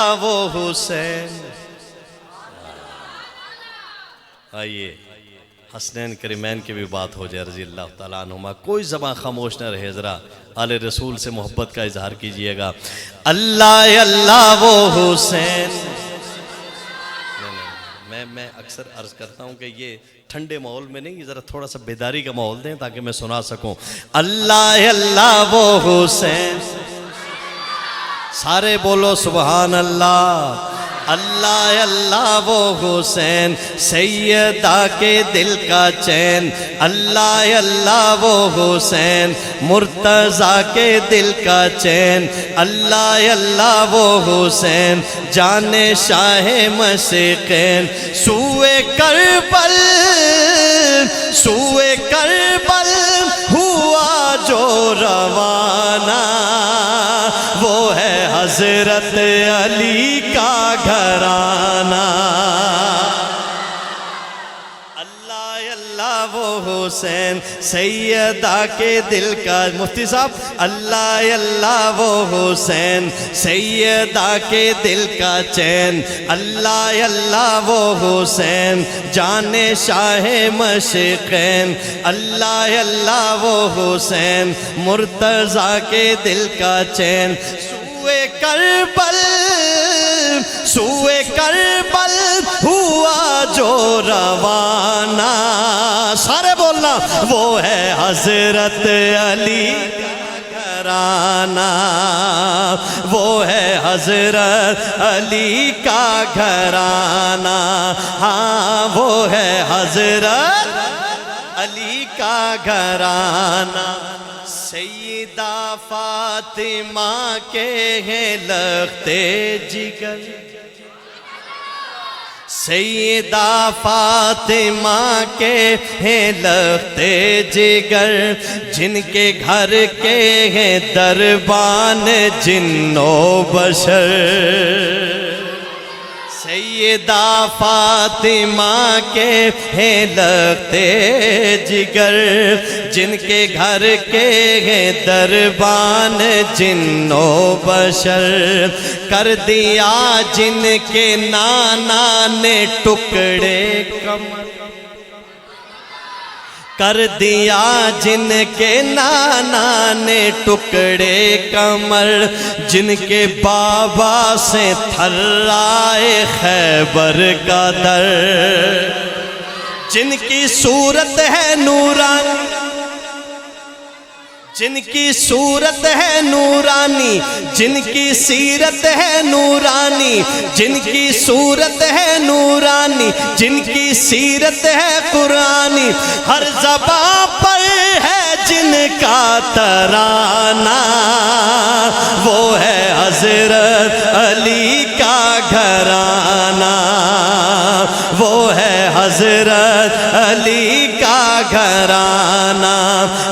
وہ حسین. آئیے حسنین کریمین کی بھی بات ہو جائے رضی اللہ تعالیٰ عنہما. کوئی زبان خاموش نہ رہے، ذرا آل رسول سے محبت کا اظہار کیجئے گا. اللہ اللہ وہ حسین. میں اکثر عرض کرتا ہوں کہ یہ ٹھنڈے ماحول میں نہیں، ذرا تھوڑا سا بیداری کا ماحول دیں تاکہ میں سنا سکوں. اللہ اللہ وہ حسین. سارے بولو سبحان اللہ. اللہ اللہ وہ حسین سیدہ کے دل کا چین. اللہ اللہ وہ حسین مرتضیٰ کے دل کا چین. اللہ اللہ وہ حسین جان شاہ مشرقین. سوئے کربل سوئے کربل ہوا جو روانہ، وہ ہے حضرت علی کا گھرانہ. اللہ اللہ وہ حسین سیدہ کے دل کا. مفتی صاحب اللہ اللہ وہ حسین سیدہ کے دل کا چین. اللہ اللہ وہ حسین جان شاہ مشرقین. اللہ اللہ وہ حسین مرتضیٰ کے دل کا چین. سوئے کربل سوئے کربل ہوا جو روانہ، سارے بولنا، وہ ہے حضرت علی کا گھرانہ. وہ ہے حضرت علی کا گھرانہ. ہاں وہ ہے حضرت علی کا گھرانہ. سیدہ فاطمہ کے ہیں لختے جگر. سیدہ فاطمہ کے ہیں لختے جگر، جن کے گھر کے ہیں دربان جن و بشر. سیدہ فاطمہ کے ہیں لختے جگر، جن کے گھر کے ہیں دربان جن و بشر. کر دیا جن کے نانا نے ٹکڑے کمر. کر دیا جن کے نانا نے ٹکڑے کمر، جن کے بابا سے تھرائے خیبر کا در. جن کی صورت ہے نورانی، جن کی صورت ہے نورانی، جن کی سیرت ہے نورانی. جن کی صورت ہے نورانی، جن کی سیرت ہے قرآنی. ہر زبان پر ہے جن کا ترانہ، وہ ہے حضرت علی کا گھرانہ. وہ ہے حضرت علی کا گھرانہ.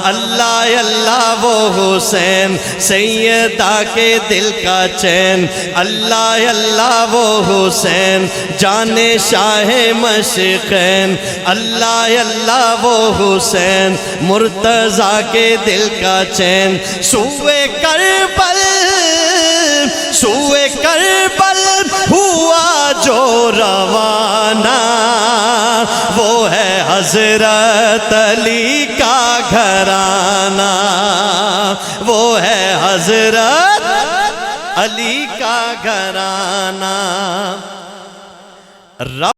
اللہ اللہ وہ حسین سیدہ کے دل کا چین. اللہ اللہ وہ حسین جان شاہ مشرقین. اللہ اللہ وہ حسین مرتضیٰ کے دل کا چین. سوئے کربل سوئے کربل ہوا جو روانہ، وہ ہے حضرت علی کا گھرانہ. وہ ہے حضرت علی کا گھرانہ.